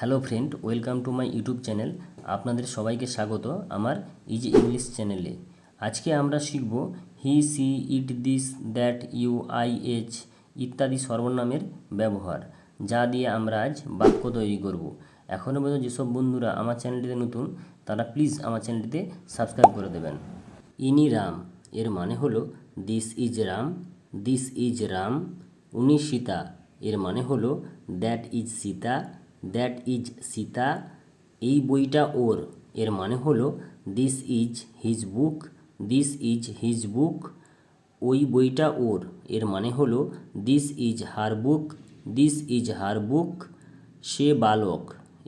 Hello friend, welcome to my YouTube channel. আপনাদের সবাইকে স্বাগত আমার ইজি ইংলিশ চ্যানেলে। আজকে আমরা শিখব he, she, it, this, that, you, I, এচ ইত্যাদি সর্বনামের ব্যবহার, যা দিয়ে আমরা আজ বাক্য তৈরি করব। এখনও পর্যন্ত যেসব বন্ধুরা আমার চ্যানেলটিতে নতুন, তারা প্লিজ আমার চ্যানেলটিতে সাবস্ক্রাইব করে দেবেন। ইনি রাম এর মানে হলো this is Ram, this is Ram. উনি সীতা এর মানে হলো that is Sita, that is Sita. এই বইটা ওর এর মানে হলো this is his book, this is his book. ওই বইটা ওর এর মানে হলো this is her book, this is her book. সে বালক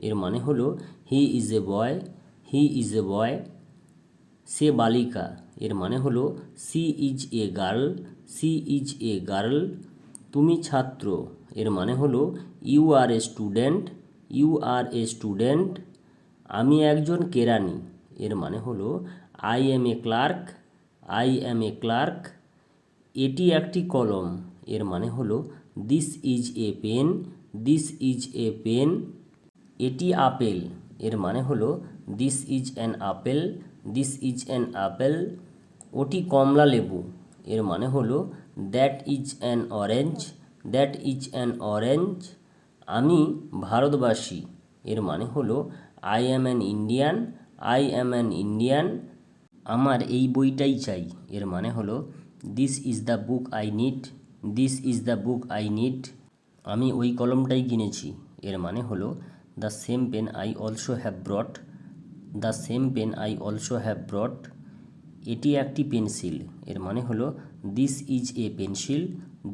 এর মানে হলো he is a boy, he is a বয়। সে বালিকা এর মানে হলো she is a girl, she is a girl. তুমি ছাত্র এর মানে হলো you are a student, you are a student. আমি একজন কেরানি এর মানে হলো I am a clerk, I am a clerk. এটি একটি কলম এর মানে হলো this is a pen, this is a pen. এটি আপেল এর মানে হলো this is an apple, this is an apple. ওটি কমলা লেবু এর মানে হলো that is an orange, that is an orange. আমি ভারতবাসী এর মানে হলো I am an Indian, I am an Indian. আমার এই বইটাই চাই এর মানে হলো this is the book I need, this is the book I need. আমি ওই কলমটাই কিনেছি এর মানে হলো the same pen I also have brought, the same pen I also have brought. এটি একটি পেন্সিল এর মানে হলো this is a pencil,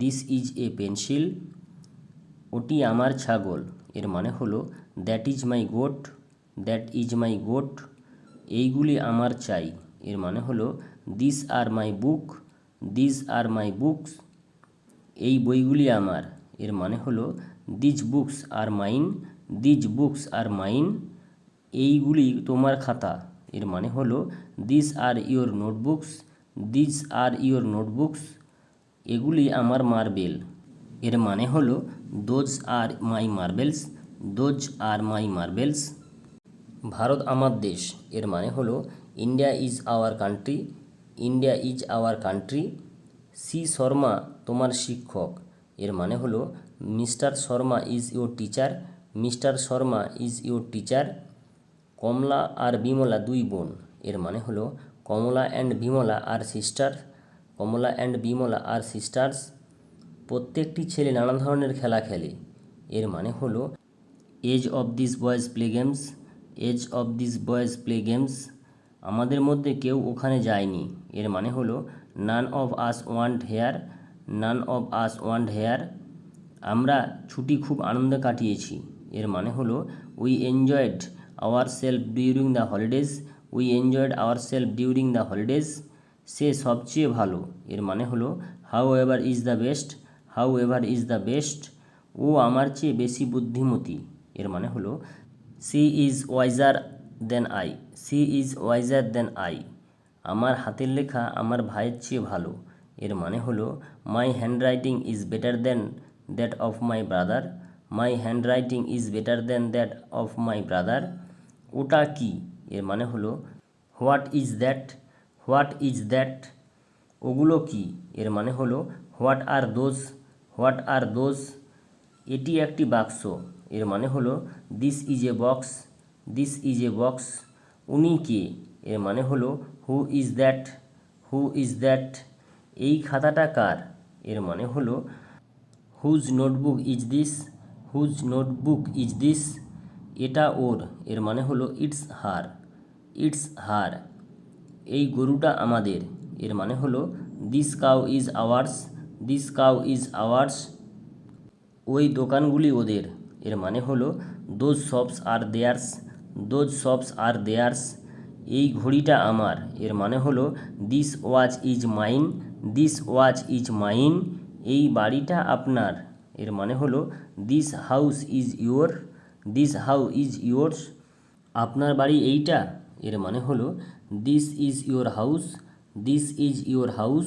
this is a pencil. ওটি আমার ছাগল এর মানে হলো that is my goat, that is my goat. এইগুলি আমার চাই এর মানে হলো this are my book, this are my books. এই বইগুলি আমার এর মানে হলো these books are mine, these books are mine. এইগুলি তোমার খাতা এর মানে হলো this are your notebooks, this are your notebooks. এগুলি আমার মার্বেল এর মানে হলো those are my marbles, those are my marbles. ভারত আমার দেশ এর মানে হলো India is our country, India is our country. C Sharma তোমার শিক্ষক এর মানে হলো mister Sharma is your teacher, mister Sharma is your teacher. Kamala আর বিমলা দুই বোন এর মানে হলো Kamala and Bimala are sister, Kamala and Bimala are sisters. প্রত্যেকটি ছেলে নানা ধরনের খেলা খেলে এর মানে হলো each of this boys play games, each of this boys play games. আমাদের মধ্যে কেউ ওখানে যায়নি এর মানে হলো none of us went here, none of us went here. আমরা ছুটি খুব আনন্দে কাটিয়েছি এর মানে হলো we enjoyed our self during the holidays, we enjoyed our self during the holidays. সে সবচেয়ে ভালো এর মানে হলো however is the best, however is the best. ও আমার চেয়ে বেশি বুদ্ধিমতী এর মানে হলো she is wiser than I, she is wiser than I. আমার হাতের লেখা আমার ভাইয়ের চেয়ে ভালো এর মানে হলো my handwriting is better than that of my brother, my handwriting is better than that of my brother. ওটা কি এর মানে হলো what is that, what is that. ওগুলো কি এর মানে হলো what are those, what are those. এটি একটি বাক্স এর মানে হলো this is a box, this is a box. উনি কে এর মানে হলো who is that, who is that. এই খাতাটা কার এর মানে হলো whose notebook is this, whose notebook is this. এটা ওর এর মানে হলো ইটস হার, ইটস হার। এই গরুটা আমাদের এর মানে হলো this cow is ours, this cow is ours. ওই দোকানগুলি ওদের এর মানে হলো those shops are theirs, those shops are theirs. এই ঘড়িটা আমার এর মানে হলো this watch is mine, this watch is mine. এই বাড়িটা আপনার এর মানে হলো this house is your, this house is yours. আপনার বাড়ি এইটা এর মানে হলো this is your house, this is your house.